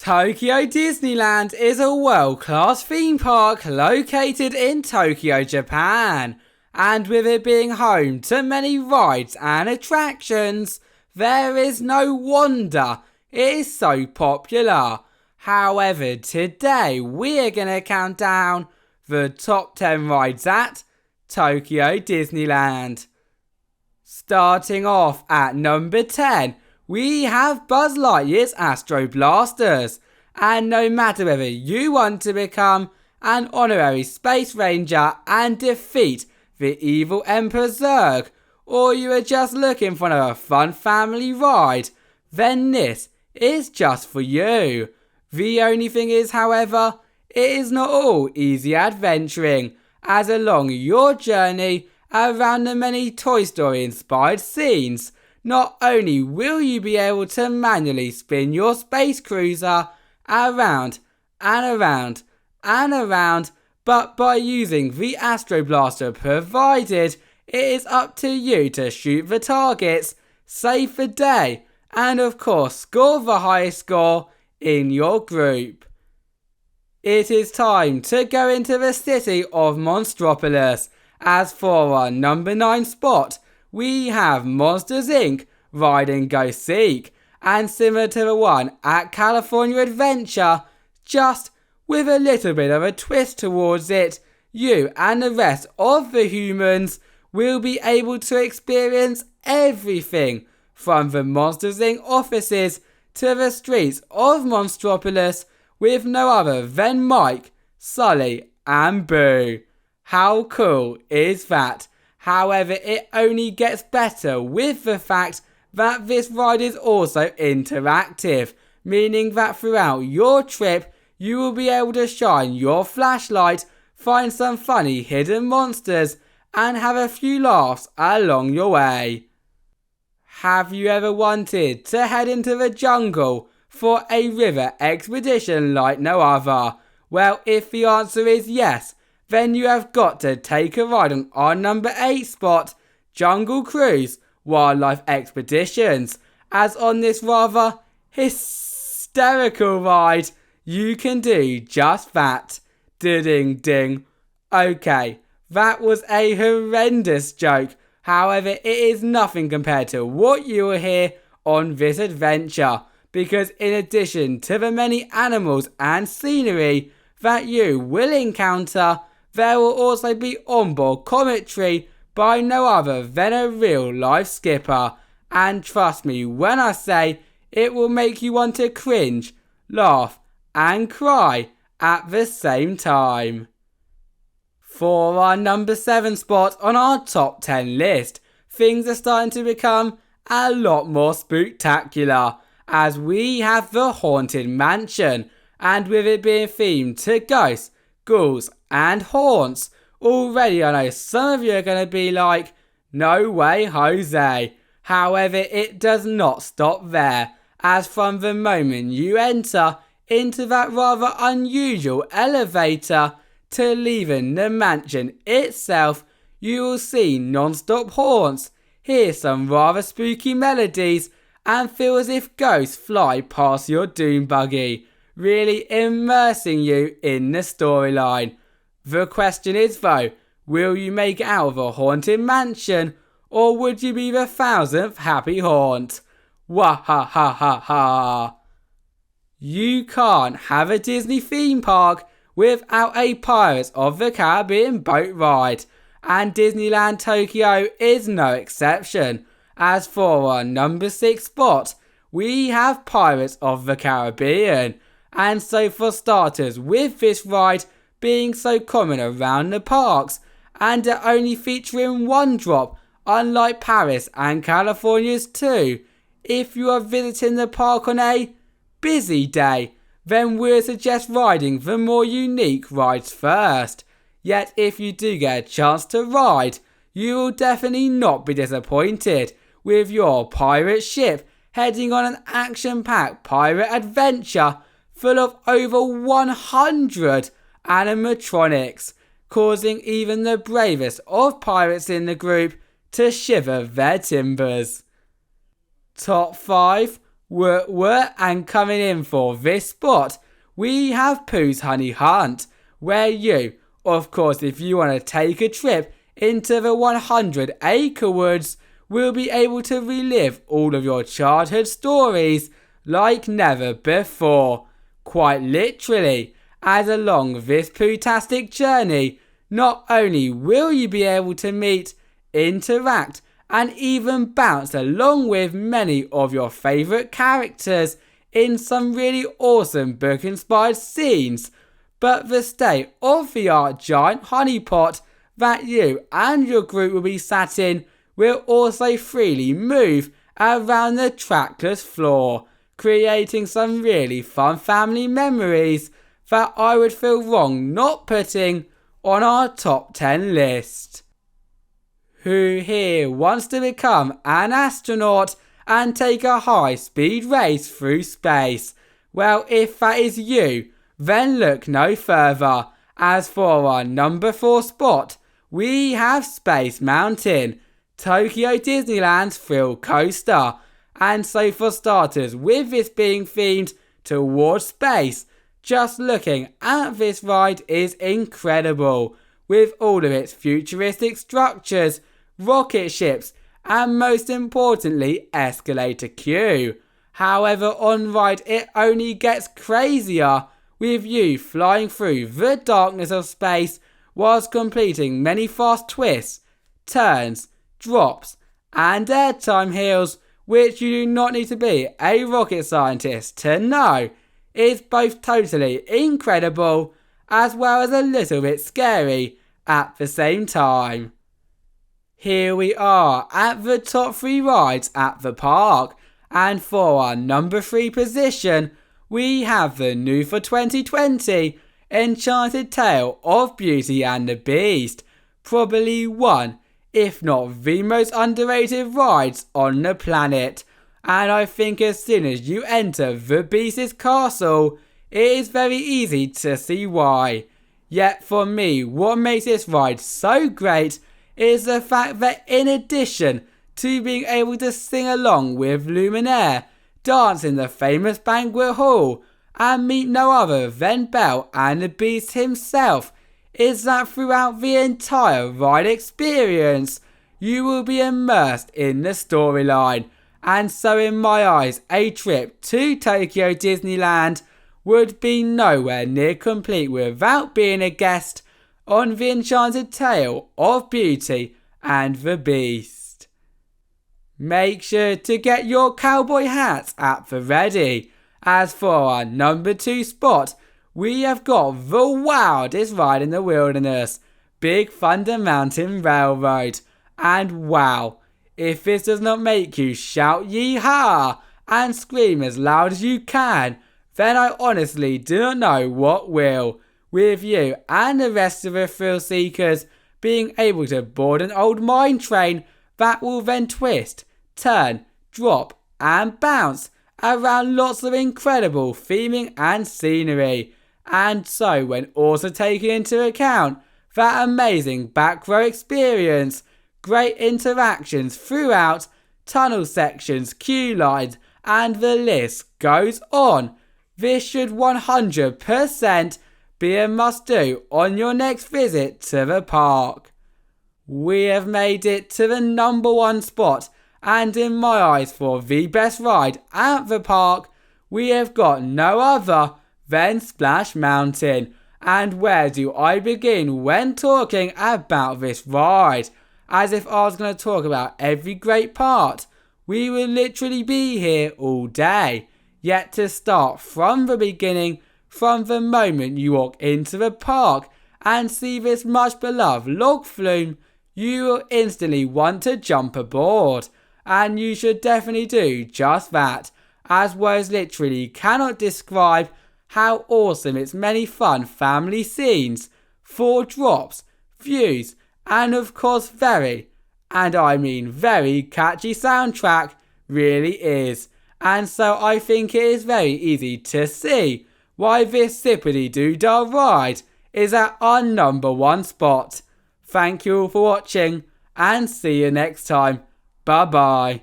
Tokyo Disneyland is a world-class theme park located in Tokyo, Japan. And with it being home to many rides and attractions, there is no wonder it is so popular. However, today we're going to count down the top 10 rides at Tokyo Disneyland. Starting off at number 10, we have Buzz Lightyear's Astro Blasters. And no matter whether you want to become an honorary space ranger and defeat the evil Emperor Zurg, or you are just looking for a fun family ride, then this is just for you. The only thing is, however, it is not all easy adventuring, as along your journey around the many Toy Story inspired scenes, not only will you be able to manually spin your space cruiser around and around and around, but by using the Astro Blaster provided, it is up to you to shoot the targets, save the day, and of course score the highest score in your group. It is time to go into the city of Monstropolis, as for our number 9 spot, we have Monsters Inc. Ride and Go Seek, and similar to the one at California Adventure, just with a little bit of a twist towards it, you and the rest of the humans will be able to experience everything from the Monsters Inc. offices to the streets of Monstropolis with no other than Mike, Sully and Boo. How cool is that? However, it only gets better with the fact that this ride is also interactive, meaning that throughout your trip you will be able to shine your flashlight, find some funny hidden monsters and have a few laughs along your way. Have you ever wanted to head into the jungle for a river expedition like no other? Well, if the answer is yes, then you have got to take a ride on our number 8 spot, Jungle Cruise Wildlife Expeditions, as on this rather hysterical ride, you can do just that. Ding ding. Okay, that was a horrendous joke. However, it is nothing compared to what you will hear on this adventure, because in addition to the many animals and scenery that you will encounter, there will also be onboard commentary by no other than a real life skipper, and trust me when I say it will make you want to cringe, laugh and cry at the same time. For our number 7 spot on our top 10 list, things are starting to become a lot more spooktacular, as we have the Haunted Mansion, and with it being themed to ghosts, ghouls and haunts, already I know some of you are going to be like, no way Jose. However, it does not stop there, as from the moment you enter into that rather unusual elevator to leaving the mansion itself, you will see non-stop haunts, hear some rather spooky melodies and feel as if ghosts fly past your doom buggy, really immersing you in the storyline. The question is though, will you make it out of a haunted mansion, or would you be the 1000th happy haunt? Wah ha ha ha ha. You can't have a Disney theme park without a Pirates of the Caribbean boat ride, and Disneyland Tokyo is no exception. As for our number 6 spot, we have Pirates of the Caribbean, and so for starters, with this ride being so common around the parks and it only featuring one drop, unlike Paris and California's too, if you are visiting the park on a busy day, then we'll suggest riding the more unique rides first. Yet if you do get a chance to ride, you will definitely not be disappointed with your pirate ship heading on an action-packed pirate adventure full of over 100 animatronics, causing even the bravest of pirates in the group to shiver their timbers. Top 5 And coming in for this spot, we have Pooh's Honey Hunt, where you, of course, if you want to take a trip into the 100-acre woods, will be able to relive all of your childhood stories like never before. Quite literally, as along this Pooh-tastic journey, not only will you be able to meet, interact, and even bounce along with many of your favourite characters in some really awesome book-inspired scenes, but the state of the art giant honeypot that you and your group will be sat in will also freely move around the trackless floor, creating some really fun family memories that I would feel wrong not putting on our top 10 list. Who here wants to become an astronaut and take a high-speed race through space? Well, if that is you, then look no further, as for our number 4 spot, we have Space Mountain, Tokyo Disneyland's thrill coaster. And so for starters, with this being themed towards space, just looking at this ride is incredible, with all of its futuristic structures, rocket ships, and most importantly, escalator queue. However, on ride it only gets crazier, with you flying through the darkness of space whilst completing many fast twists, turns, drops, and airtime heals, which you do not need to be a rocket scientist to know is both totally incredible as well as a little bit scary at the same time. Here we are at the top 3 rides at the park, and for our number 3 position, we have the new for 2020 Enchanted Tale of Beauty and the Beast, probably one, if not the most underrated rides on the planet. And I think as soon as you enter the Beast's castle, it is very easy to see why. Yet for me, what makes this ride so great is the fact that in addition to being able to sing along with Luminaire, dance in the famous banquet hall, and meet no other than Belle and the Beast himself, is that throughout the entire ride experience, you will be immersed in the storyline. And so in my eyes, a trip to Tokyo Disneyland would be nowhere near complete without being a guest on the Enchanted Tale of Beauty and the Beast. Make sure to get your cowboy hats at the ready, as for our number 2 spot, we have got the wildest ride in the wilderness, Big Thunder Mountain Railroad. And wow, if this does not make you shout yee-haw and scream as loud as you can, then I honestly do not know what will, with you and the rest of the thrill seekers being able to board an old mine train that will then twist, turn, drop and bounce around lots of incredible theming and scenery. And so when also taking into account that amazing back row experience, great interactions throughout, tunnel sections, queue lines, and the list goes on, this should 100% be a must-do on your next visit to the park. We have made it to the number 1 spot, and in my eyes for the best ride at the park, we have got no other than Splash Mountain. And where do I begin when talking about this ride? As if I was going to talk about every great part, we will literally be here all day. Yet to start from the beginning, from the moment you walk into the park and see this much beloved log flume, you will instantly want to jump aboard. And you should definitely do just that, as words literally cannot describe how awesome its many fun family scenes, 4 drops, views, and of course very, and I mean very catchy soundtrack really is. And so I think it is very easy to see why this zippity-doo-dah ride is at our number 1 spot. Thank you all for watching and see you next time. Bye bye.